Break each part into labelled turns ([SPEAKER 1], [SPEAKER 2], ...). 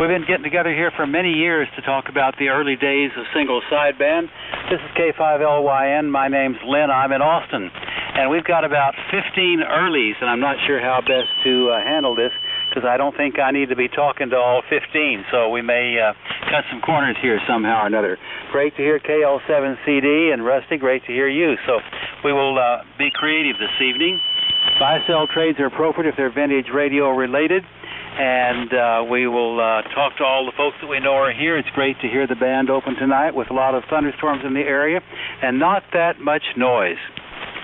[SPEAKER 1] We've been getting together here for many years to talk about the early days of single sideband. This is K5LYN. My name's Lynn. I'm in Austin. And we've got about 15 earlies, and I'm not sure how best to handle this because I don't think I need to be talking to all 15, so we may cut some corners here somehow or another. Great to hear KL7CD, and Rusty, great to hear you. So we will be creative this evening. Buy-sell trades are appropriate if they're vintage radio related, and we will talk to all the folks that we know are here. It's great to hear the band open tonight with a lot of thunderstorms in the area and not that much noise.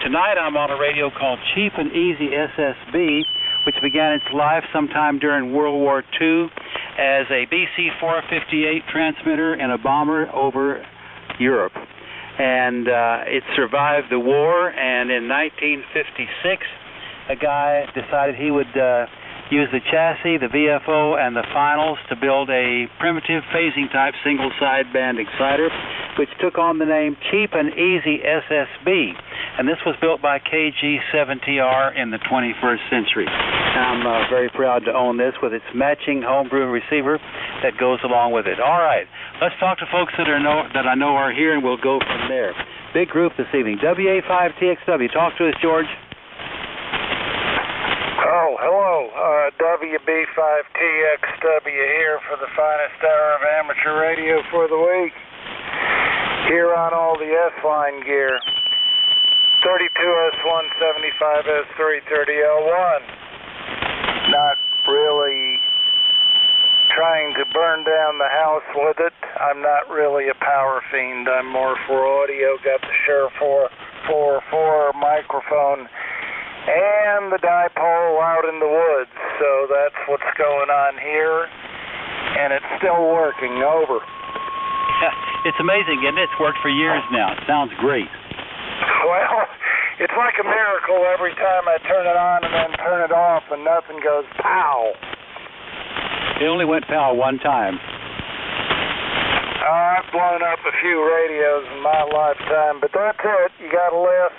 [SPEAKER 1] Tonight I'm on a radio called Cheap and Easy SSB, which began its life sometime during World War II as a BC-458 transmitter in a bomber over Europe. And it survived the war, and in 1956, a guy decided he would use the chassis, the VFO, and the finals to build a primitive phasing-type single-sideband exciter, which took on the name Cheap and Easy SSB. And this was built by KG7TR in the 21st century. I'm very proud to own this with its matching homebrew receiver that goes along with it. All right, let's talk to folks that I know are here, and we'll go from there. Big group this evening. WA5TXW. Talk to us, George.
[SPEAKER 2] Oh, hello. WB5TXW here for the finest hour of amateur radio for the week. Here on all the S-line gear. 32S1, 75S3, 30L1. Not really trying to burn down the house with it. I'm not really a power fiend. I'm more for audio. Got the Shure 444 microphone and the dipole out in the woods. So that's what's going on here. And it's still working. Over.
[SPEAKER 1] Yeah, it's amazing, isn't it? It's worked for years now. It sounds great.
[SPEAKER 2] Well, it's like a miracle every time I turn it on and then turn it off and nothing goes pow.
[SPEAKER 1] It only went pow one time.
[SPEAKER 2] I've blown up a few radios in my lifetime, but that's it. You got a list.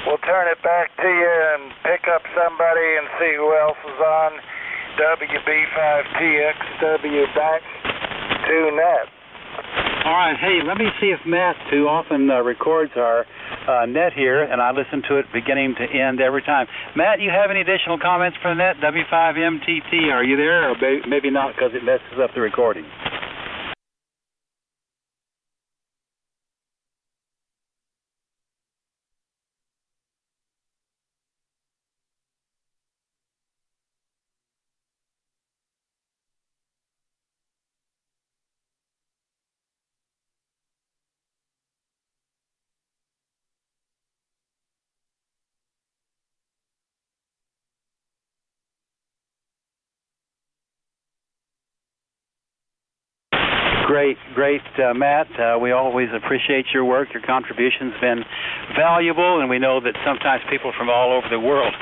[SPEAKER 2] We'll turn it back to you and pick up somebody and see who else is on. WB5TXW back to net.
[SPEAKER 1] All right, hey, let me see if Matt, who often records our net here, and I listen to it beginning to end every time. Matt, you have any additional comments for the net? W5MTT, are you there? Or maybe not because it messes up the recording. Great, Matt. We always appreciate your work. Your contribution's been valuable, and we know that sometimes people from all over the world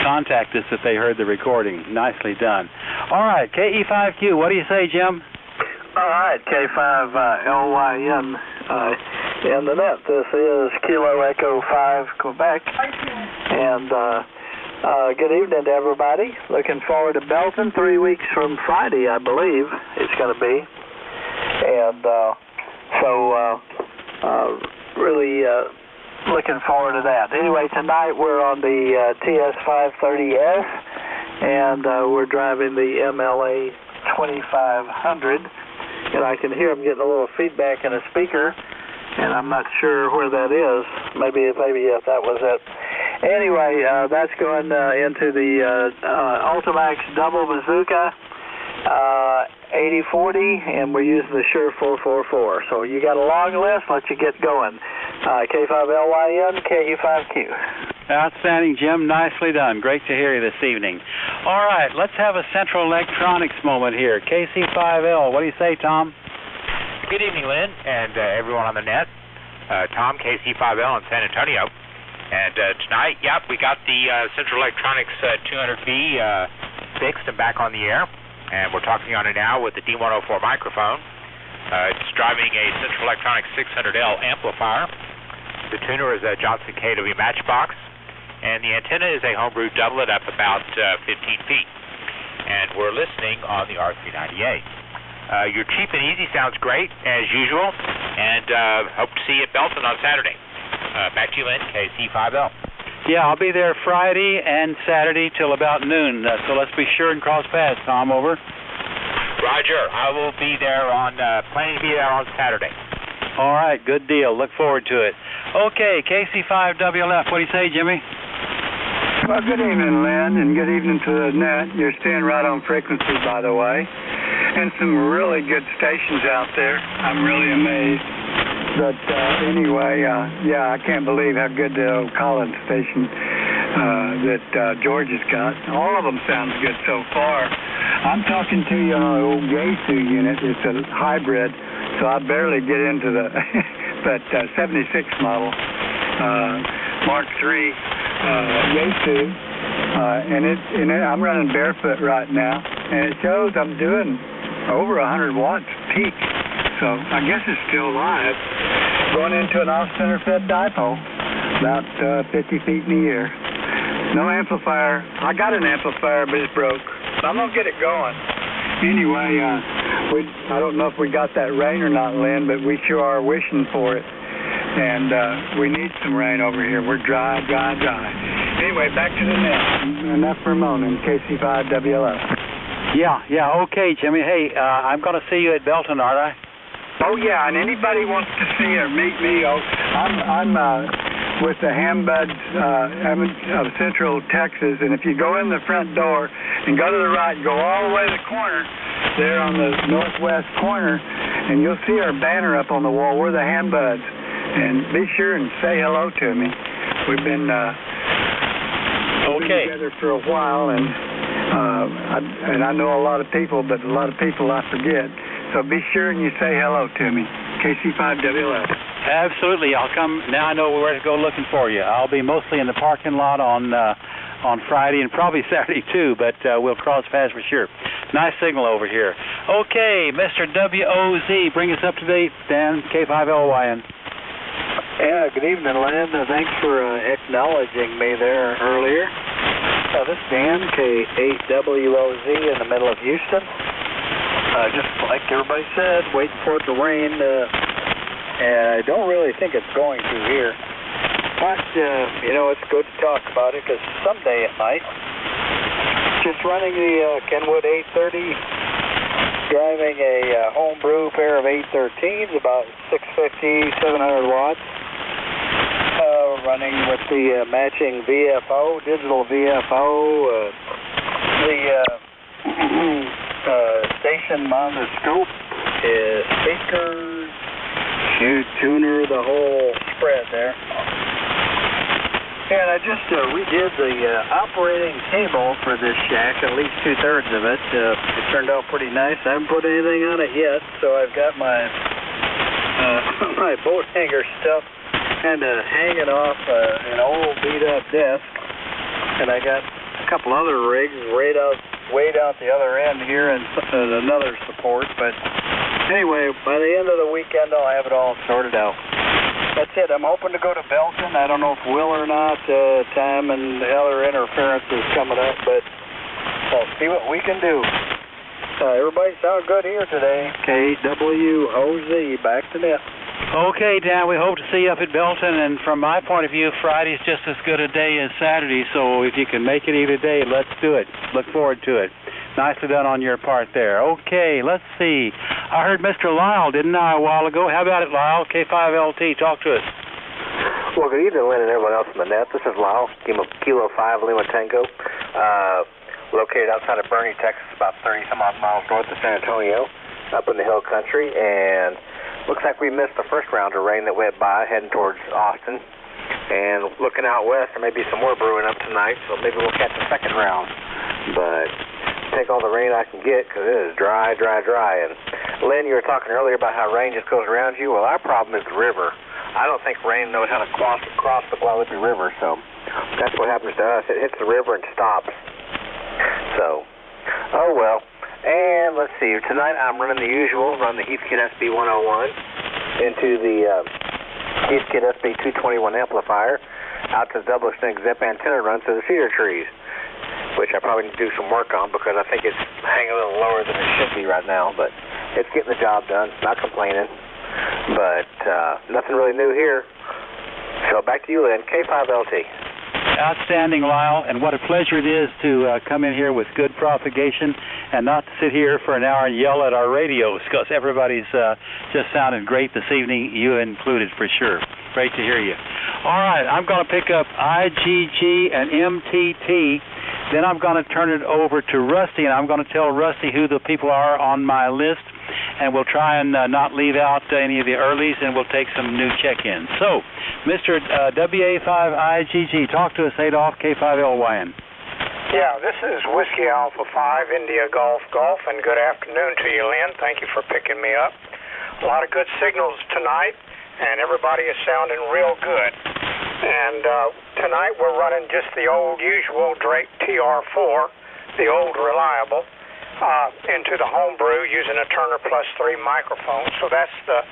[SPEAKER 1] contact us if they heard the recording. Nicely done. All right, KE5Q, what do you say, Jim?
[SPEAKER 3] All right, K5LYN in the net. This is Kilo Echo 5 Quebec, and good evening to everybody. Looking forward to Belton 3 weeks from Friday, I believe it's going to be. And really looking forward to that. Anyway, tonight we're on the TS530S, and we're driving the MLA 2500. And I can hear I'm getting a little feedback in a speaker, and I'm not sure where that is. Maybe if that was it. Anyway, that's going into the Ultimax Double Bazooka 8040, and we're using the Shure 444. So you got a long list. Let you get going. K5LYN, KU5Q.
[SPEAKER 1] Outstanding, Jim. Nicely done. Great to hear you this evening. All right, let's have a Central Electronics moment here. KC5L. What do you say, Tom?
[SPEAKER 4] Good evening, Lynn, and everyone on the net. Tom, KC5L in San Antonio. And tonight, we got the Central Electronics 200B fixed and back on the air. And we're talking on it now with the D104 microphone. It's driving a Central Electronics 600L amplifier. The tuner is a Johnson KW Matchbox. And the antenna is a homebrew doublet up about 15 feet. And we're listening on the R398. Your cheap and easy sounds great, as usual, and hope to see you at Belton on Saturday. Back to you, Lynn, KC5L.
[SPEAKER 1] Yeah, I'll be there Friday and Saturday till about noon, so let's be sure and cross paths, Tom. Over.
[SPEAKER 4] Roger. I will be there planning to be there on Saturday.
[SPEAKER 1] All right, good deal. Look forward to it. Okay, KC5WLF, what do you say, Jimmy?
[SPEAKER 5] Well, good evening, Lynn, and good evening to the net. You're staying right on frequency, by the way, and some really good stations out there. I'm really amazed. But anyway, yeah, I can't believe how good the Collins station that George has got. All of them sounds good so far. I'm talking to you on an old Yaesu unit. It's a hybrid, so I barely get into the but 76 model Mark III Yaesu, and I'm running barefoot right now, and it shows I'm doing over 100 watts peak. So I guess it's still live. Going into an off-center fed dipole, about 50 feet in the air. No amplifier. I got an amplifier, but it's broke. I'm going to get it going. Anyway, I don't know if we got that rain or not, Lynn, but we sure are wishing for it. And we need some rain over here. We're dry. Anyway, back to the net. Enough for moaning. KC5WLF.
[SPEAKER 1] Yeah, okay, Jimmy. Hey, I'm going to see you at Belton, aren't I?
[SPEAKER 5] Oh, yeah, and anybody wants to see or meet me, I'm with the Hambuds of Central Texas, and if you go in the front door and go to the right, go all the way to the corner, there on the northwest corner, and you'll see our banner up on the wall. We're the Hambuds, and be sure and say hello to me. We've been together for a while, and I know a lot of people, but a lot of people I forget. So be sure and you say hello to me. KC5WLF.
[SPEAKER 1] Absolutely. I'll come. Now I know where to go looking for you. I'll be mostly in the parking lot on Friday and probably Saturday too, but we'll cross paths for sure. Nice signal over here. Okay, Mr. WOZ, bring us up to date, Dan, K5LYN.
[SPEAKER 3] Yeah, good evening, Lynn. Thanks for acknowledging me there earlier. This is Dan, K8WOZ in the middle of Houston. Just like everybody said, waiting for it to rain, and I don't really think it's going to here. But, it's good to talk about it, because someday it might. Just running the Kenwood 830, driving a homebrew pair of 813s, about 650, 700 watts. Running with the matching VFO, digital VFO, station on the scope is speakers, tuner, the whole spread there. And I just redid the operating table for this shack, at least 2/3 of it. It turned out pretty nice. I haven't put anything on it yet, so I've got my my boat hanger stuff kind of hanging off an old beat-up desk, and I got a couple other rigs way out the other end here and another support. But anyway, by the end of the weekend, I'll have it all sorted out. That's it. I'm hoping to go to Belton. I don't know if will or not. Time and other interference is coming up, but I'll see what we can do. Everybody sound good here today. KWOZ, back to net.
[SPEAKER 1] Okay, Dan, we hope to see you up at Belton, and from my point of view, Friday's just as good a day as Saturday, so if you can make it either day, let's do it. Look forward to it. Nicely done on your part there. Okay, let's see. I heard Mr. Lyle, didn't I, a while ago? How about it, Lyle? K5LT, talk to us.
[SPEAKER 6] Well, good evening, Lynn, and everyone else on the net. This is Lyle, Kilo 5 Lima Tango, located outside of Bernie, Texas, about 30-some-odd miles north of San Antonio, up in the hill country, and looks like we missed the first round of rain that went by, heading towards Austin. And looking out west, there may be some more brewing up tonight, so maybe we'll catch the second round. But take all the rain I can get, because it is dry. And Lynn, you were talking earlier about how rain just goes around you. Well, our problem is the river. I don't think rain knows how to cross the Guadalupe River, so that's what happens to us. It hits the river and stops. So, oh well. And let's see, tonight I'm running the usual, run the Heathkit SB 101 into the Heathkit SB 221 amplifier out to the double extended zip antenna run to the cedar trees, which I probably need to do some work on because I think it's hanging a little lower than it should be right now. But it's getting the job done, not complaining. But nothing really new here. So back to you, Lynn, K5LT.
[SPEAKER 1] Outstanding, Lyle, and what a pleasure it is to come in here with good propagation and not to sit here for an hour and yell at our radios, because everybody's just sounding great this evening, you included for sure. Great to hear you. All right, I'm going to pick up IGG and MTT. Then I'm going to turn it over to Rusty, and I'm going to tell Rusty who the people are on my list, and we'll try and not leave out any of the earlies, and we'll take some new check-ins. So, Mr. WA5IGG, talk to us, Adolph, K5LYN.
[SPEAKER 7] Yeah, this is Whiskey Alpha 5, India Golf, and good afternoon to you, Lynn. Thank you for picking me up. A lot of good signals tonight, and everybody is sounding real good. And tonight we're running just the old usual Drake TR4, the old reliable, into the homebrew using a Turner Plus 3 microphone. So that's the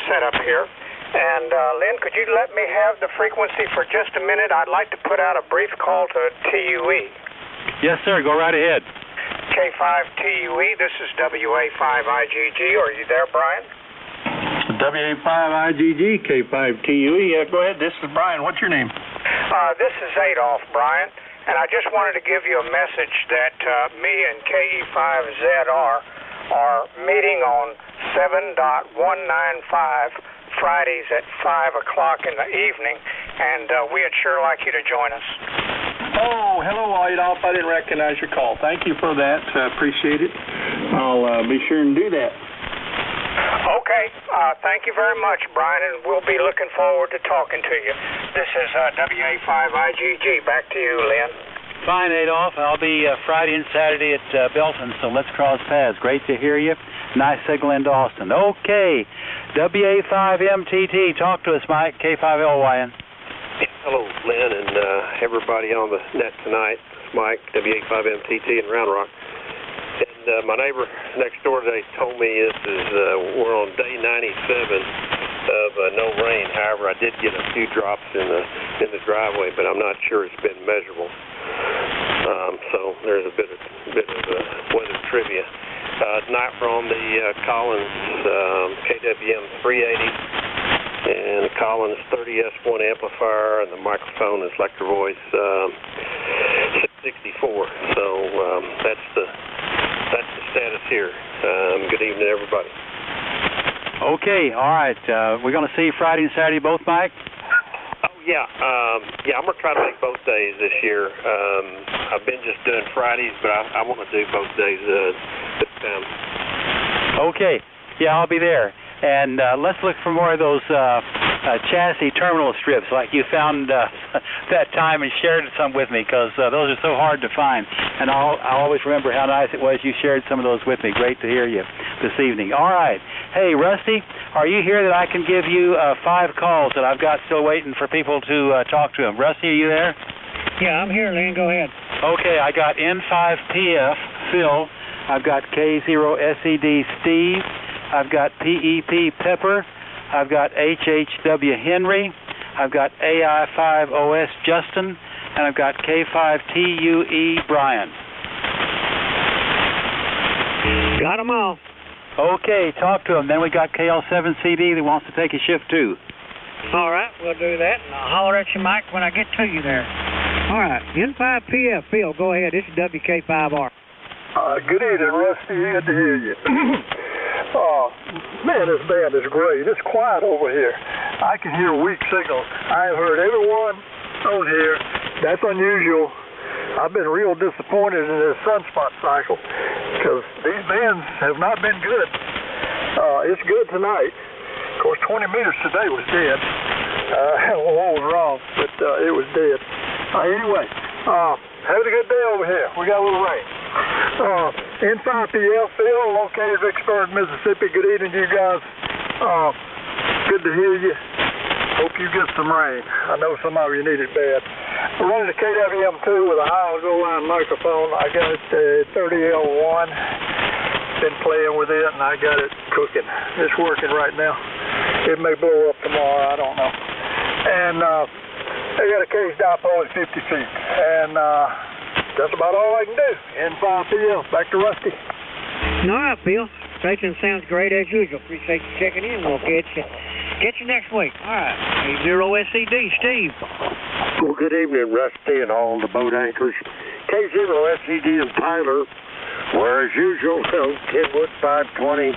[SPEAKER 7] setup here. And Lynn, could you let me have the frequency for just a minute? I'd like to put out a brief call to TUE.
[SPEAKER 1] Yes, sir. Go right ahead.
[SPEAKER 7] K5TUE. This is WA5IGG. Are you there, Brian?
[SPEAKER 8] WA5IGG, K5TUE. Yeah, go ahead. This is Brian. What's your name?
[SPEAKER 7] This is Adolph, Brian. And I just wanted to give you a message that me and KE5ZR are meeting on 7.195 Fridays at 5 o'clock in the evening, and we'd sure like you to join us.
[SPEAKER 8] Oh, hello, Adolph. I didn't recognize your call. Thank you for that. Appreciate it. I'll be sure and do that.
[SPEAKER 7] Okay. Thank you very much, Brian, and we'll be looking forward to talking to you. This is WA5IGG. Back to you, Lynn.
[SPEAKER 1] Fine, Adolph. I'll be Friday and Saturday at Belton, so let's cross paths. Great to hear you. Nice signal into Austin. Okay. WA5MTT. Talk to us, Mike. K5LYN.
[SPEAKER 9] Hello, Lynn, and everybody on the net tonight. It's Mike, WA5MTT in Round Rock. And my neighbor next door today told me we're on day 97 of no rain. However, I did get a few drops in the driveway, but I'm not sure it's been measurable. So there's a bit of weather trivia. Tonight we're on the Collins KWM 380 and the Collins 30S1 amplifier, and the microphone is Lecter Voice 664. So that's the status here. Good evening, everybody.
[SPEAKER 1] Okay, all right. We're going to see you Friday and Saturday both, Mike?
[SPEAKER 9] Oh, yeah. I'm going to try to make both days this year. I've been just doing Fridays, but I want to do both days this time.
[SPEAKER 1] Okay. Yeah, I'll be there. And let's look for more of those chassis terminal strips like you found that time and shared some with me, because those are so hard to find. And I'll always remember how nice it was you shared some of those with me. Great to hear you this evening. All right. Hey, Rusty, are you here that I can give you 5 calls that I've got still waiting for people to talk to them? Rusty, are you there?
[SPEAKER 10] Yeah, I'm here, Lynn. Go ahead.
[SPEAKER 1] Okay, I got N5PF, Phil. I've got K0SED, Steve. I've got PEP, Pepper. I've got HHW, Henry. I've got AI5OS, Justin. And I've got K5TUE, Brian.
[SPEAKER 10] Got them all.
[SPEAKER 1] Okay, talk to him. Then we got KL7CD that wants to take a shift too.
[SPEAKER 10] All right, we'll do that, and I'll holler at you, Mike, when I get to you there. All right, N5PF, Phil, go ahead. This is WK5R.
[SPEAKER 5] Good evening, Rusty. Good to hear you. Man, this band is great. It's quiet over here. I can hear weak signals. I've heard everyone on here. That's unusual. I've been real disappointed in this sunspot cycle because these bands have not been good. It's good tonight. Of course, 20 meters today was dead. What was wrong, but it was dead. Anyway, having a good day over here. We got a little rain. N5PL, Phil, located Vicksburg, Mississippi. Good evening to you guys. Good to hear you. Hope you get some rain. I know some of you need it bad. We're running the KWM2 with a high go line microphone. I got it 30L1. Been playing with it, and I got it cooking. It's working right now. It may blow up tomorrow. I don't know. And I got a cage dipole at 50 feet. And that's about all I can do. N5PL. Back to Rusty.
[SPEAKER 10] All right, Phil. Station sounds great as usual. Appreciate you checking in. We'll catch you next week. All right. K0SCD, Steve.
[SPEAKER 11] Well, good evening, Rusty, and all the boat anchors. K0SCD and Tyler, where as usual, Kenwood 520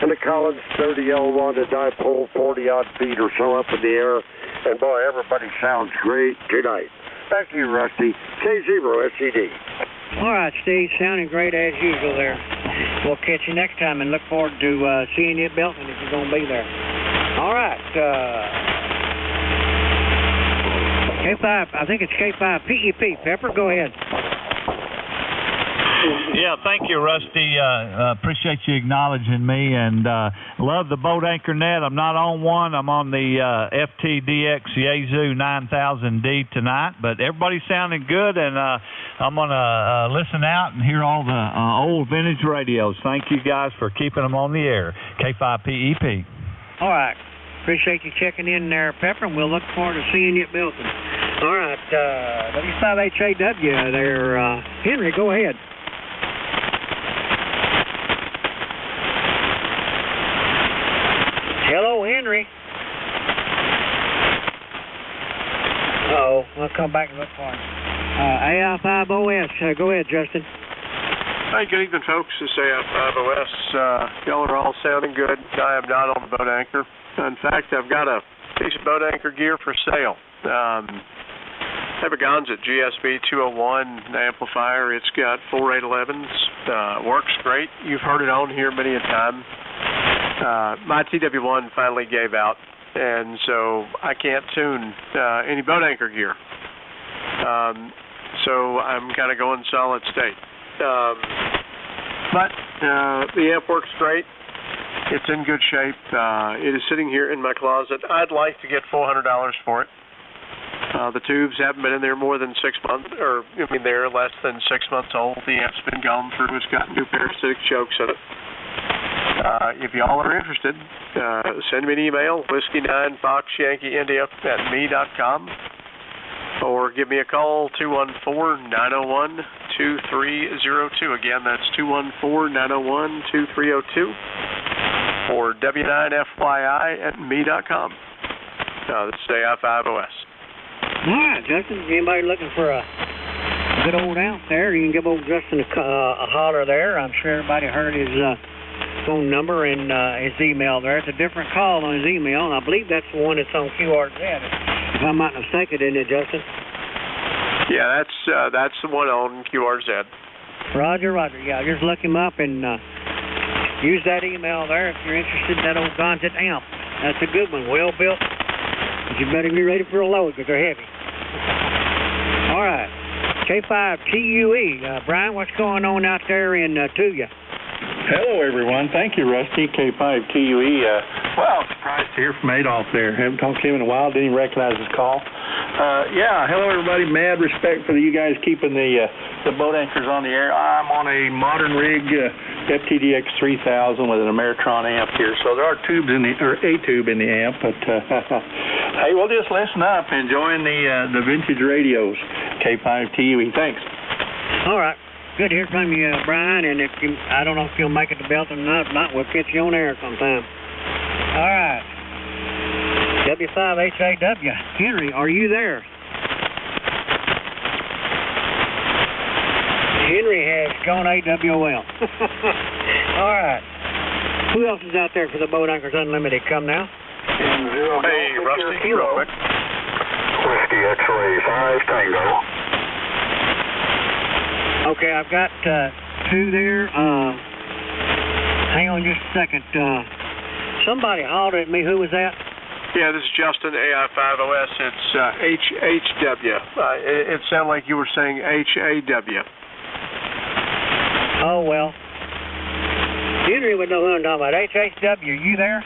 [SPEAKER 11] and the Collins 30L1, the dipole 40-odd feet or so up in the air. And boy, everybody sounds great tonight. Back to you, Rusty. K0SCD.
[SPEAKER 10] All right, Steve. Sounding great as usual there. We'll catch you next time and look forward to seeing you at Belton if you're going to be there. All right. K5, I think it's K5 PEP. Pepper, go ahead.
[SPEAKER 12] Yeah, thank you, Rusty. Appreciate you acknowledging me, and love the boat anchor net. I'm not on one. I'm on the FTDX Yaesu 9000D tonight, but everybody's sounding good, and I'm going to listen out and hear all the old vintage radios. Thank you guys for keeping them on the air. K5PEP.
[SPEAKER 10] All right. Appreciate you checking in there, Pepper, and we'll look forward to seeing you at Belton. All right. W5HAW there. Henry, go ahead. Hello, Henry. Uh-oh. We'll come back and look for him. AI5OS. Go ahead, Justin.
[SPEAKER 13] Hi, good evening, folks. This is AI5OS. Y'all are all sounding good. I am not on the boat anchor. In fact, I've got a piece of boat anchor gear for sale. I have a Gonza GSB 201 amplifier. It's got 4 811s. Works great. You've heard it on here many a time. My TW1 finally gave out, and so I can't tune any boat anchor gear. So I'm kind of going solid state. But the amp works great. It's in good shape. It is sitting here in my closet. I'd like to get $400 for it. The tubes haven't been in there more than 6 months, or they're less than 6 months old. The amp's been gone through. It's got new parasitic chokes in it. If y'all are interested, send me an email, whiskey9foxyankeeindia@me.com, or give me a call, 214-901-2302. Again, that's 214-901-2302, or w9fyi@me.com. This is AI5OS.
[SPEAKER 10] All right, Justin. Anybody looking for a good old amp there, you can give old Justin a holler there. I'm sure everybody heard his phone number and his email there. It's a different call on his email, and I believe that's the one that's on QRZ, if I'm not mistaken, isn't it, Justin?
[SPEAKER 13] Yeah, that's the one on QRZ.
[SPEAKER 10] Roger. Yeah, just look him up and use that email there if you're interested in that old Gonza amp. That's a good one, well built. But you better be ready for a load because they're heavy. All right, K5TUE. Brian, what's going on out there in Tuya?
[SPEAKER 8] Hello, everyone. Thank you, Rusty. K5TUE. Well, surprised to hear from Adolph there. Haven't talked to him in a while. Didn't even recognize his call. Hello, everybody. Mad respect for you guys keeping the boat anchors on the air. I'm on a modern rig, FTDX 3000 with an Ameritron amp here. So there are tubes in a tube in the amp. But hey, we'll just listen up, enjoying the vintage radios. K5TUE. Thanks.
[SPEAKER 10] All right. Good to hear from you, Brian, and I don't know if you'll make it to Belton or not. If not, we'll catch you on air sometime. All right. W5HAW. Henry, are you there? Henry has gone AWOL. All right. Who else is out there for the Boat Anchors Unlimited? Come now.
[SPEAKER 13] Hey, Rusty, real quick.
[SPEAKER 11] Whiskey X-ray 5 Tango.
[SPEAKER 10] Okay, I've got two there. Hang on just a second. Somebody hollered at me. Who was that?
[SPEAKER 13] Yeah, this is Justin, AI5OS. It's HHW. It sounded like you were saying HAW.
[SPEAKER 10] Oh, well. Henry would know who I'm talking about. HHW, you there?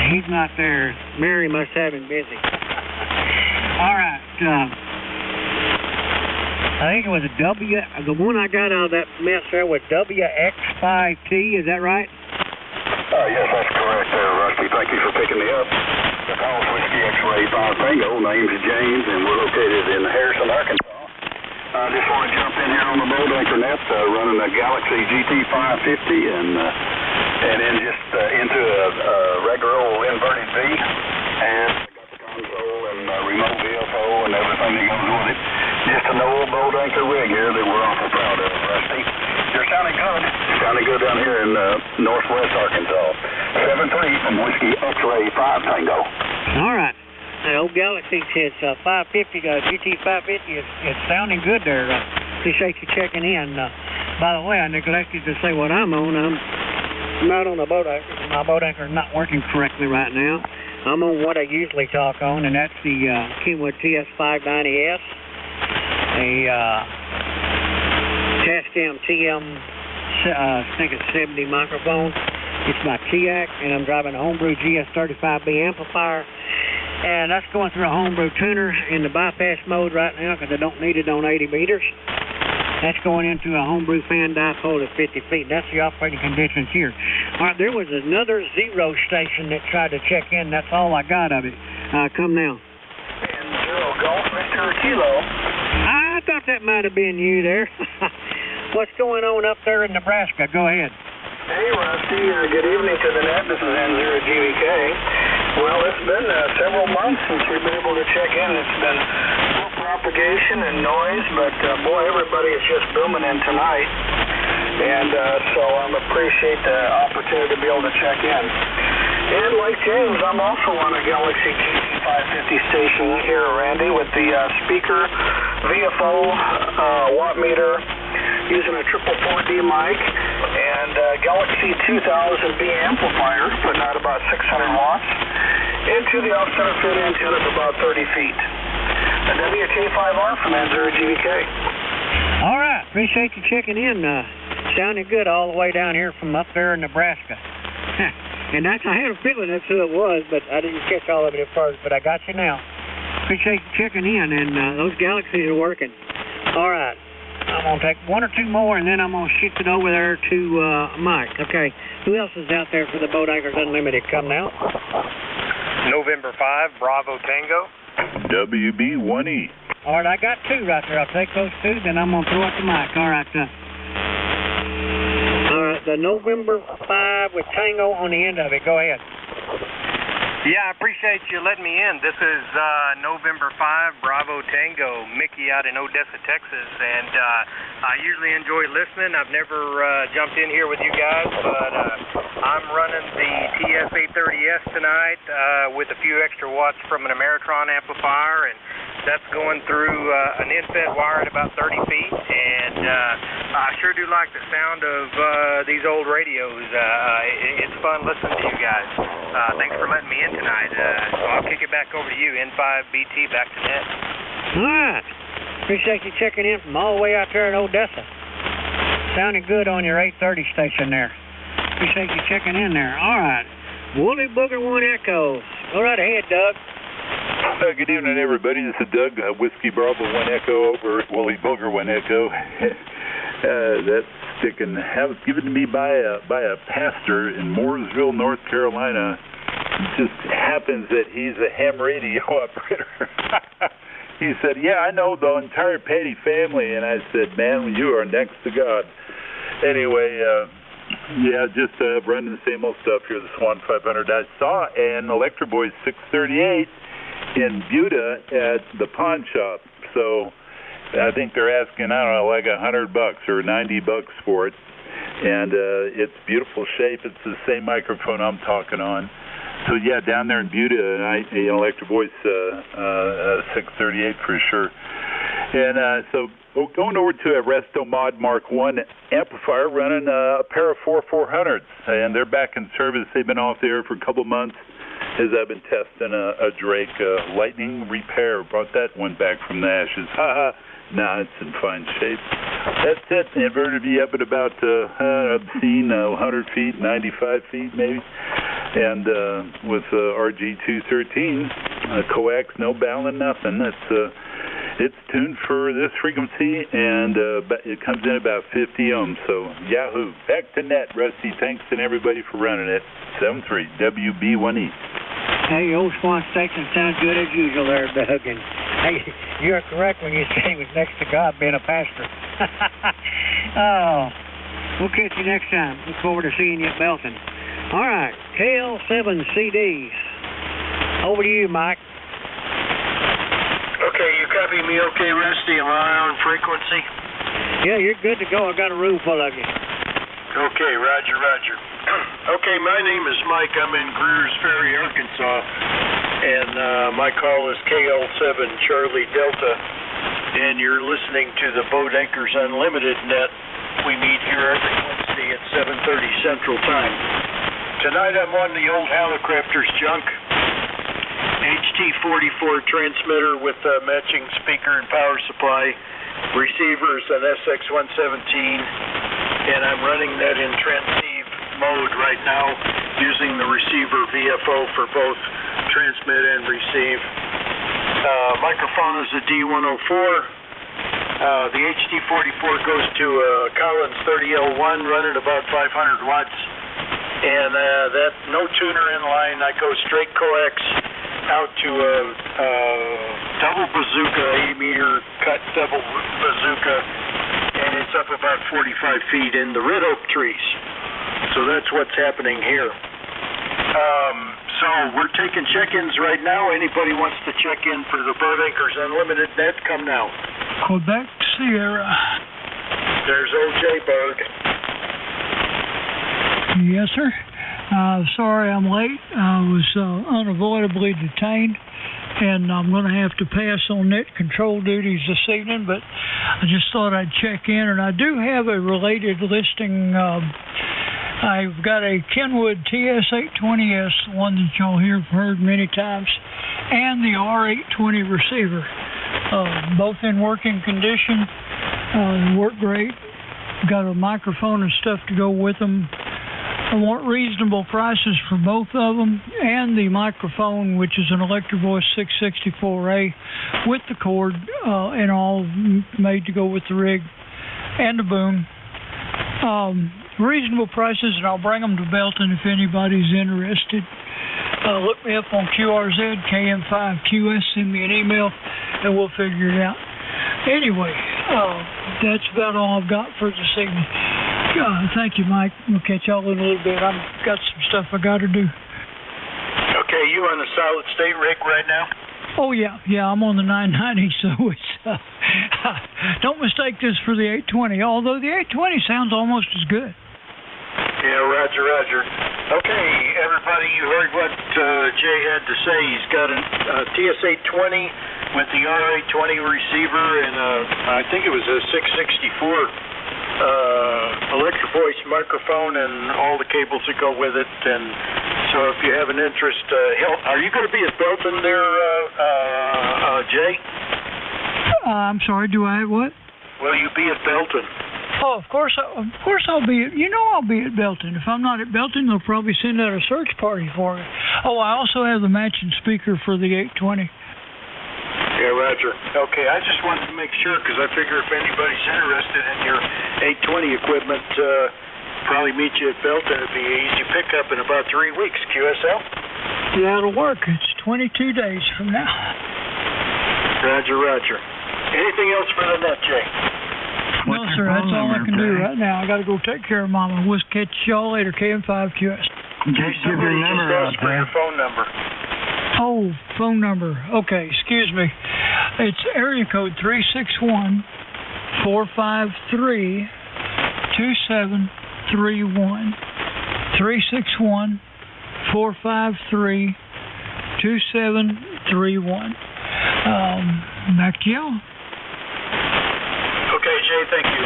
[SPEAKER 10] He's not there. Mary must have him busy. All right. I think it was the one I got out of that mess there was WX5T. Is that right?
[SPEAKER 11] Yes, that's correct there, Rusty. Thank you for picking me up. The call's Whiskey X-ray 5 Tango. Name's James, and we're located in Harrison, Arkansas.
[SPEAKER 14] I just want to jump in here on the boat anchor net, running a Galaxy GT550 and then just into a regular old inverted V, and I got the console and remote VFO and everything that goes with it. Just an old boat anchor rig here that we're awful proud of, Rusty. You're sounding good. Sounding good down here in northwest Arkansas. 7-3 from Whiskey X-Ray 5 Tango.
[SPEAKER 10] All right. The old Galaxy says 550, GT550 is sounding good there. Appreciate you checking in. By the way, I neglected to say what I'm on. I'm not on a boat anchor. My boat anchor is not working correctly right now. I'm on what I usually talk on, and that's the Kenwood TS590S, a Tascam TM, I think it's 70 microphone. It's my TIAC, and I'm driving a homebrew GS35B amplifier. And that's going through a homebrew tuner in the bypass mode right now because I don't need it on 80 meters. That's going into a homebrew fan dipole at 50 feet. That's the operating conditions here. All right, there was another zero station that tried to check in. That's all I got of it. Come now.
[SPEAKER 2] And Zero Golf, Mr. Kilo.
[SPEAKER 10] I thought that might have been you there. What's going on up there in Nebraska? Go ahead.
[SPEAKER 2] Hey, Rusty. Good evening to the net. This is N0GVK. Well, it's been several months since we've been able to check in. It's been more propagation and noise, but boy, everybody is just booming in tonight. And so I appreciate the opportunity to be able to check in. And like James, I'm also on a Galaxy GT550 station here, Randy, with the speaker, VFO, watt meter, using a 444D mic, and Galaxy 2000B amplifier, putting out about 600 watts, into the off-center fit antenna of about 30 feet. A WK5R from N0GVK.
[SPEAKER 10] All right, appreciate you checking in. Sounding good all the way down here from up there in Nebraska. And I had a feeling that's who it was, but I didn't catch all of it at first, but I got you now. Appreciate you checking in, and those Galaxies are working. All right. I'm going to take one or two more, and then I'm going to shift it over there to Mike. Okay. Who else is out there for the Boat Anchors Unlimited? Come now.
[SPEAKER 15] November 5, Bravo Tango.
[SPEAKER 16] WB1E.
[SPEAKER 10] All right, I got two right there. I'll take those two, then I'm going to throw it to Mike. All right. The November 5 with Tango on the end of it. Go ahead.
[SPEAKER 15] Yeah, I appreciate you letting me in. This is November 5, Bravo Tango, Mickey out in Odessa, Texas, and I usually enjoy listening. I've never jumped in here with you guys, but I'm running the TS830S tonight with a few extra watts from an Ameritron amplifier, and that's going through an in-fed wire at about 30 feet, and I sure do like the sound of these old radios. It's fun listening to you guys. Thanks for letting me in tonight. So I'll kick it back over to you, N5BT, back to net.
[SPEAKER 10] All right. Appreciate you checking in from all the way out there in Odessa. Sounding good on your 830 station there. Appreciate you checking in there. All right. Woolly Booger 1 Echo. Go right ahead, Doug.
[SPEAKER 16] Good evening, everybody. This is Doug, Whiskey Bravo 1 Echo over at Woolly Booger 1 Echo. That's sticking. That was given to me by a pastor in Mooresville, North Carolina. It just happens that he's a ham radio operator. He said, "Yeah, I know the entire Petty family," and I said, "Man, you are next to God." Anyway, yeah, just running the same old stuff here, the Swan 500. I saw an Electro Boys 638 in Buda at the pawn shop, so I think they're asking, I don't know, like $100 or $90 for it, and it's beautiful shape. It's the same microphone I'm talking on. So yeah, down there in Buda, an Electro Voice 638 for sure. And so going over to a Resto Mod Mark 1 amplifier, running a pair of 4400s, and they're back in service. They've been off there for a couple months as I've been testing a Drake Lightning Repair. Brought that one back from the ashes. Haha. Nah, it's in fine shape. That's it. The inverter be up at about, I've seen 100 feet, 95 feet maybe. And with RG213, coax, no ballon, nothing. It's tuned for this frequency, and it comes in about 50 ohms. So, yahoo. Back to net, Rusty. Thanks and everybody for running it. 73 WB1E.
[SPEAKER 10] Hey, old Swan Station sounds good as usual there, Doug. And Hey, you're correct when you say he was next to God being a pastor. Oh, we'll catch you next time. Look forward to seeing you at Belton. All right, KL7CDs. Over to you, Mike.
[SPEAKER 2] Okay, you copy me okay, Rusty? Am I on frequency?
[SPEAKER 10] Yeah, you're good to go. I got a room full of you.
[SPEAKER 2] Okay, roger. Okay, my name is Mike. I'm in Greers Ferry, Arkansas, and my call is KL7 Charlie Delta, and you're listening to the Boat Anchors Unlimited net. We meet here every Wednesday at 7:30 Central Time. Tonight I'm on the old Halicrafter's junk, HT44 transmitter with matching speaker and power supply, receivers an SX117, and I'm running that in transceive mode right now using the receiver VFO for both transmit and receive. Microphone is a D104. The HT44 goes to Collins 30L1 running about 500 watts, and that no tuner in line. I go straight coax out to a double bazooka, 8-meter cut double bazooka, and it's up about 45 feet in the red oak trees. So that's what's happening here. So we're taking check-ins right now. Anybody wants to check in for the Boat Anchors Unlimited net, come now.
[SPEAKER 17] Quebec Sierra.
[SPEAKER 2] There's O.J. Berg.
[SPEAKER 17] Yes, sir. Sorry I'm late. I was unavoidably detained, and I'm going to have to pass on net control duties this evening, but I just thought I'd check in, and I do have a related listing. I've got a Kenwood TS820S, the one that y'all have heard many times, and the R820 receiver, both in working condition. Work great. Got a microphone and stuff to go with them. I want reasonable prices for both of them, and the microphone, which is an Electro Voice 664A with the cord and all made to go with the rig, and the boom. Reasonable prices, and I'll bring them to Belton if anybody's interested. Look me up on QRZ, KM5QS, send me an email, and we'll figure it out. Anyway, that's about all I've got for this evening. Thank you, Mike. We'll catch y'all in a little bit. I've got some stuff I got to do.
[SPEAKER 2] Okay, you on the solid state rig right now?
[SPEAKER 17] Oh, yeah, I'm on the 990, so it's... don't mistake this for the 820, although the 820 sounds almost as good.
[SPEAKER 2] Yeah, roger. Okay, everybody, you heard what Jay had to say. He's got a TS820 with the R820 receiver and I think it was a 664 Electro Voice microphone and all the cables that go with it. And so if you have an interest, are you going to be at Belton there, Jay?
[SPEAKER 17] I'm sorry, do I what?
[SPEAKER 2] Will you be at Belton?
[SPEAKER 17] Oh, of course I'll be at, I'll be at Belton. If I'm not at Belton, they'll probably send out a search party for me. Oh, I also have the matching speaker for the 820.
[SPEAKER 2] Yeah, roger. Okay, I just wanted to make sure because I figure if anybody's interested in your 820 equipment, probably meet you at Belton. It'd be an easy pickup in about 3 weeks. QSL?
[SPEAKER 17] Yeah, it'll work. It's 22 days from now.
[SPEAKER 2] Roger. Anything else for the net, Jay?
[SPEAKER 17] No, sir, that's all I can do right now. I got to go take care of Mama. We'll catch y'all later, KM5QS.
[SPEAKER 2] Jay, somebody just asked for your phone number.
[SPEAKER 17] Oh, phone number. Okay, excuse me. It's area code 361-453-2731. 361-453-2731. Back to y'all.
[SPEAKER 2] Okay, Jay, thank you.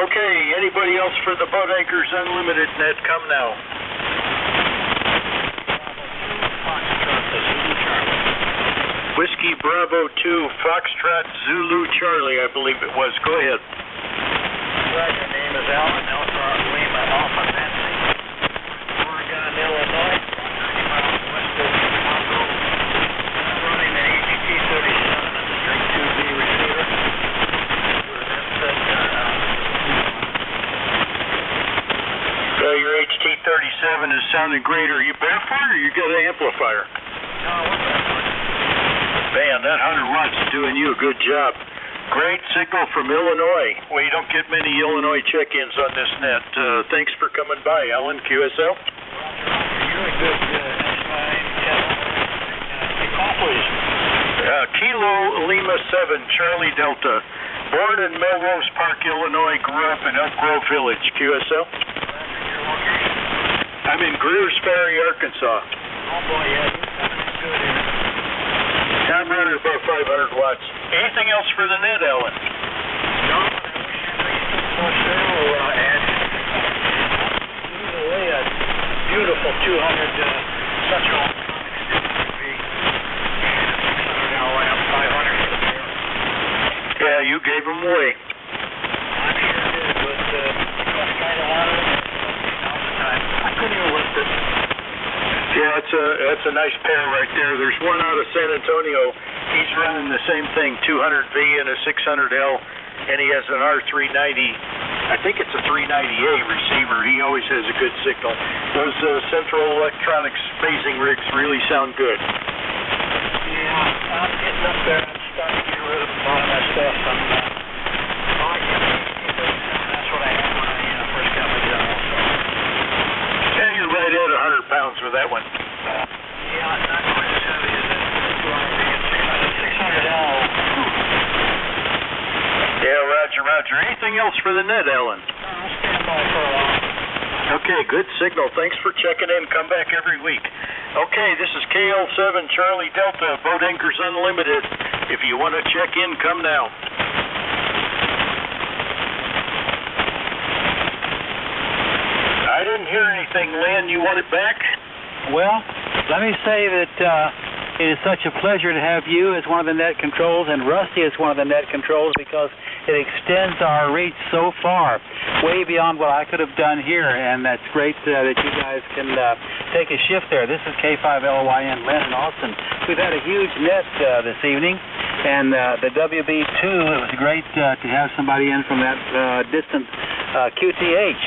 [SPEAKER 2] Okay, anybody else for the Boat Anchors Unlimited net, come now. Whiskey Bravo 2, Foxtrot Zulu Charlie, I believe it was. Go ahead.
[SPEAKER 3] Right, your name is Alan, Alpha Lima Alpha Nancy, Oregon, Illinois, 90 miles west of Chicago. I'm running an AGT-37 as a straight 2B receiver.
[SPEAKER 2] Your HT-37 is sounding great. Are you barefoot or you got an amplifier?
[SPEAKER 3] No, we're barefoot.
[SPEAKER 18] Man, that 100 watts is doing you a good job. Great signal from Illinois. We don't get many Illinois check-ins on this net. Thanks for coming by, Alan, QSL.
[SPEAKER 3] Really good. Call, please.
[SPEAKER 18] Kilo Lima 7, Charlie Delta. Born in Melrose Park, Illinois, grew up in Elk Grove Village, QSL. I'm in Greers Ferry, Arkansas.
[SPEAKER 3] Oh, boy, yeah. Good here.
[SPEAKER 18] Time runner about 500 watts. Anything else for the net, Ellen?
[SPEAKER 3] No, for sale, and away a beautiful 200 central.
[SPEAKER 18] Yeah, you gave them away.
[SPEAKER 3] I'm sure did, but tried a lot of it. I couldn't even lift it.
[SPEAKER 18] Yeah, that's a nice pair right there. There's one out of San Antonio. He's running the same thing, 200V and a 600L, and he has an R390. I think it's a 390A receiver. He always has a good signal. Those Central Electronics phasing rigs really sound good.
[SPEAKER 3] Yeah, I'm getting up there. I'm starting to get rid of a lot of that stuff. That's what I had when I first got my job.
[SPEAKER 18] Yeah, you're right at 100 pounds with that one.
[SPEAKER 3] Yeah, not quite as heavy as that 600L.
[SPEAKER 18] Yeah, Roger. Anything else for the net, Ellen?
[SPEAKER 3] I'll stand by for a while.
[SPEAKER 18] Okay, good signal. Thanks for checking in. Come back every week. Okay, this is KL7 Charlie Delta, Boat Anchors Unlimited. If you want to check in, come now. I didn't hear anything, Lynn. You want it back?
[SPEAKER 1] Well, let me say that it is such a pleasure to have you as one of the net controls and Rusty as one of the net controls because it extends our reach so far, way beyond what I could have done here, and that's great that you guys can take a shift there. This is K5LYN, Lynn and Austin. We've had a huge net this evening, and the WB2, it was great to have somebody in from that distant QTH.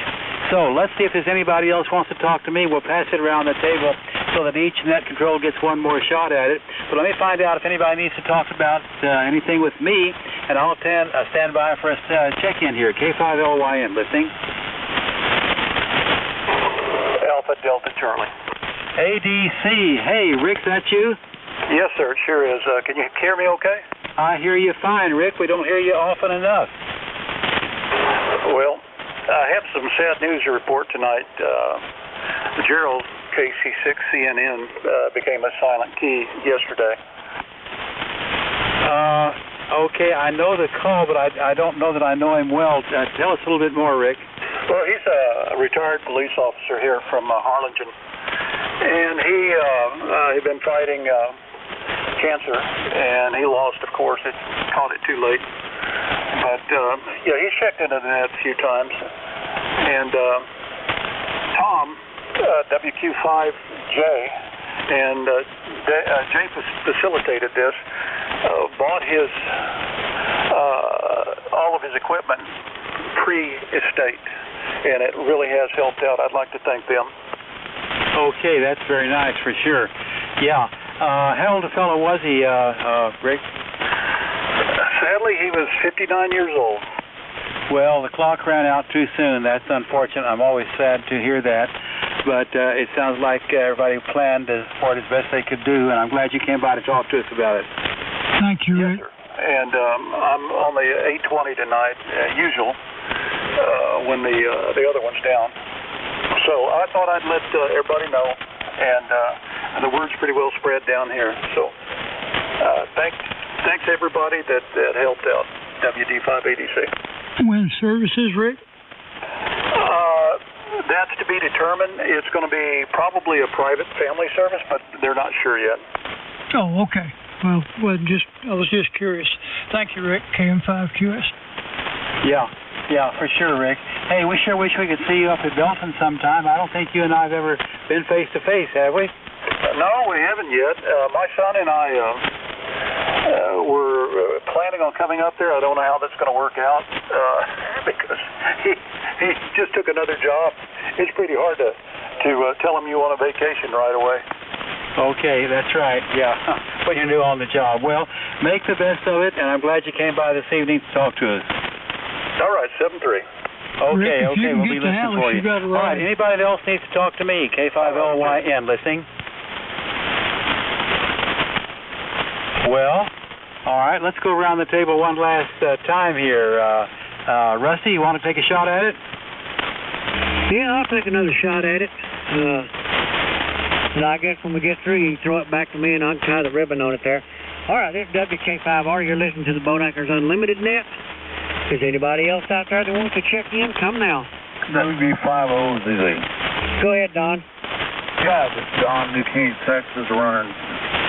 [SPEAKER 1] So let's see if there's anybody else wants to talk to me. We'll pass it around the table so that each net control gets one more shot at it. But let me find out if anybody needs to talk about anything with me, and I'll stand by for a check-in here. K5LYN, listening.
[SPEAKER 19] Alpha Delta Charlie.
[SPEAKER 1] ADC. Hey, Rick, that you?
[SPEAKER 19] Yes, sir, it sure is. Can you hear me okay?
[SPEAKER 1] I hear you fine, Rick. We don't hear you often enough.
[SPEAKER 19] Well, I have some sad news to report tonight. Gerald KC6CNN became a silent key yesterday.
[SPEAKER 1] Okay, I know the call, but I don't know that I know him well. Tell us a little bit more, Rick.
[SPEAKER 19] Well, he's a retired police officer here from Harlingen, and he had been fighting cancer, and he lost, of course. It caught it too late. But, yeah, he's checked into the net a few times. And Tom, WQ5J, and Jay facilitated this, bought his all of his equipment pre-estate, and it really has helped out. I'd like to thank them.
[SPEAKER 1] Okay, that's very nice for sure. Yeah. How old a fellow was he, Rick?
[SPEAKER 19] Sadly, he was 59 years old.
[SPEAKER 1] Well, the clock ran out too soon. That's unfortunate. I'm always sad to hear that. But it sounds like everybody planned for it as best they could do, and I'm glad you came by to talk to us about it.
[SPEAKER 17] Thank you, Rick.
[SPEAKER 19] Yes, sir. And I'm on the 820 tonight, usual, when the other one's down. So I thought I'd let everybody know, and the word's pretty well spread down here. So thanks everybody that helped out WD5ADC.
[SPEAKER 17] When services, Rick?
[SPEAKER 19] That's to be determined. It's going to be probably a private family service, but they're not sure yet.
[SPEAKER 17] Oh, okay. Well, I was just curious. Thank you, Rick, KM5QS.
[SPEAKER 1] Yeah, for sure, Rick. Hey, we sure wish we could see you up at Belton sometime. I don't think you and I have ever been face-to-face, have we?
[SPEAKER 19] No, we haven't yet. My son and I we're planning on coming up there. I don't know how that's going to work out because he just took another job. It's pretty hard to tell him you want a vacation right away.
[SPEAKER 1] Okay, that's right. Yeah, when you're new on the job. Well, make the best of it, and I'm glad you came by this evening to talk to us.
[SPEAKER 19] All right, 7-3.
[SPEAKER 1] Okay,
[SPEAKER 17] Rick,
[SPEAKER 1] okay, we'll be listening for you.
[SPEAKER 17] All
[SPEAKER 1] right, anybody else needs to talk to me, K5LYN, listening. Well, all right, let's go around the table one last time here. Rusty, you want to take a shot at it?
[SPEAKER 10] Yeah, I'll take another shot at it. And I guess when we get through, you can throw it back to me and I can tie the ribbon on it there. All right, this is WK5R. You're listening to the Boat Anchors Unlimited net. Is anybody else out there that wants to check in? Come now.
[SPEAKER 20] WB50ZZ.
[SPEAKER 10] Go ahead, Don.
[SPEAKER 20] Yeah, this is Don, New King, Texas, running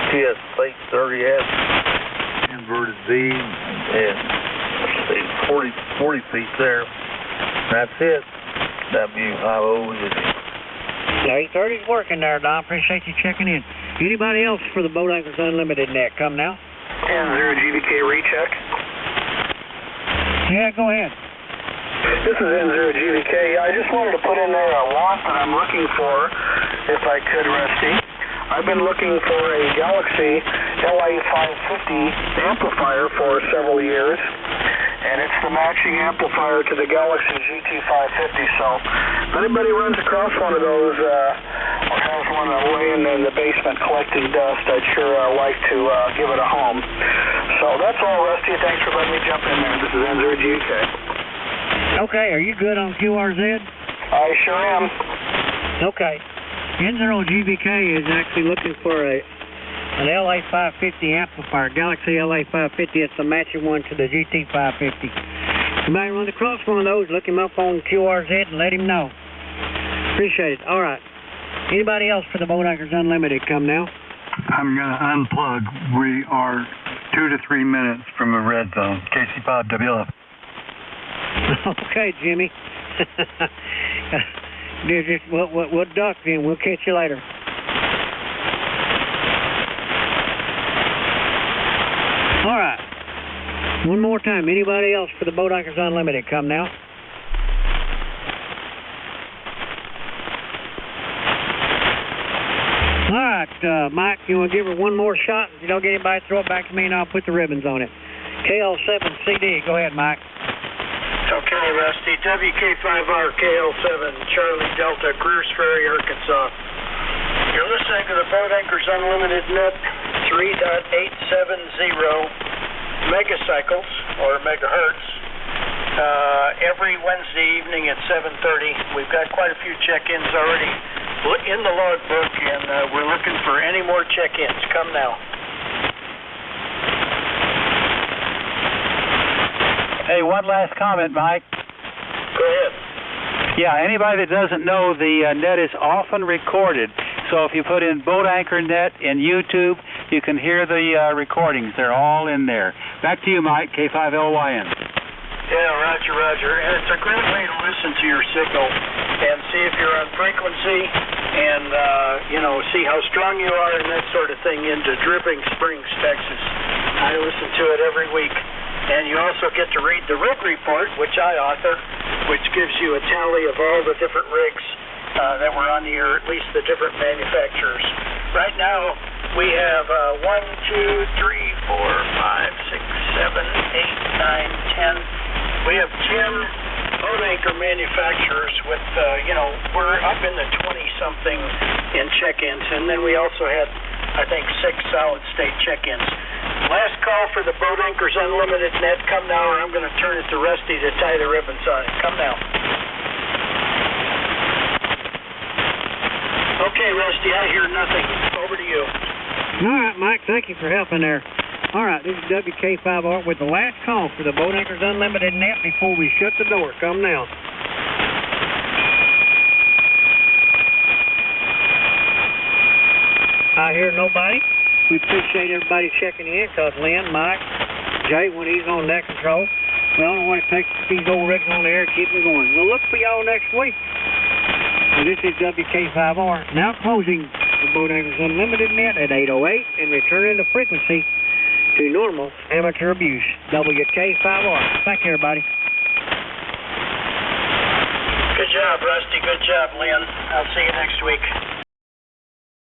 [SPEAKER 20] TS830S, inverted V, and let's see, 40 feet there. That's it. W50ZZ.
[SPEAKER 10] Yeah, 830's working there, Don. Appreciate you checking in. Anybody else for the Boat Anchors Unlimited net? Come now.
[SPEAKER 2] N0GVK recheck.
[SPEAKER 10] Yeah, go ahead.
[SPEAKER 2] This is N0GVK. I just wanted to put in there a want that I'm looking for, if I could, Rusty. I've been looking for a Galaxy LA550 amplifier for several years, and it's the matching amplifier to the Galaxy GT550. So if anybody runs across one of those or has one laying in the basement collecting dust, I'd sure like to give it a home. So that's all, Rusty. Thanks for letting me jump in there. This is N0GVK.
[SPEAKER 10] Okay, are you good on QRZ?
[SPEAKER 2] I sure am.
[SPEAKER 10] Okay. N0GVK is actually looking for an LA550 amplifier, Galaxy LA550. It's the matching one to the GT550. You might run across one of those, look him up on QRZ and let him know. Appreciate it. All right. Anybody else for the Boat Anchors Unlimited? Come now.
[SPEAKER 5] I'm going to unplug. We are 2 to 3 minutes from a red zone. KC5WF.
[SPEAKER 10] Okay, Jimmy. We'll duck then. We'll catch you later. All right. One more time. Anybody else for the Boat Anchors Unlimited? Come now. All right, Mike, you want to give her one more shot? If you don't get anybody, throw it back to me and I'll put the ribbons on it. KL7CD. Go ahead, Mike.
[SPEAKER 7] Okay, Rusty. WK5R KL7, Charlie Delta, Greers Ferry, Arkansas. You're listening to the Boat Anchors Unlimited Net 3.870 megacycles, or megahertz, every Wednesday evening at 7:30. We've got quite a few check-ins already in the logbook, and we're looking for any more check-ins. Come now.
[SPEAKER 1] Hey, one last comment, Mike.
[SPEAKER 7] Go ahead.
[SPEAKER 1] Yeah, anybody that doesn't know, the net is often recorded. So if you put in Boat Anchor Net in YouTube, you can hear the recordings. They're all in there. Back to you, Mike, K5LYN.
[SPEAKER 7] Yeah, Roger. And it's a great way to listen to your signal and see if you're on frequency and, see how strong you are and that sort of thing into Dripping Springs, Texas. I listen to it every week. And you also get to read the rig report, which I author, which gives you a tally of all the different rigs that were on the air, at least the different manufacturers. Right now, we have 1, 2, 3, 4, 5, 6, 7, 8, 9, 10. We have 10 boat anchor manufacturers with, we're up in the 20-something in check-ins. And then we also had, I think, 6 solid-state check-ins. Last call for the Boat Anchors Unlimited Net. Come now, or I'm going to turn it to Rusty to tie the ribbons on it. Come now. Okay, Rusty, I hear nothing. Over to you.
[SPEAKER 10] All right, Mike, thank you for helping there. All right, this is WK5R with the last call for the Boat Anchors Unlimited Net before we shut the door. Come now. I hear nobody. We appreciate everybody checking in because Lynn, Mike, Jay, when he's on net control, we don't know what it takes to keep these old rigs on the air and keep them going. We'll look for y'all next week. So this is WK5R, now closing the Boat Anchors Unlimited Net at 8:08 and returning the frequency to normal amateur abuse. WK5R. Thank you, everybody.
[SPEAKER 7] Good job, Rusty. Good job, Lynn. I'll see you next week.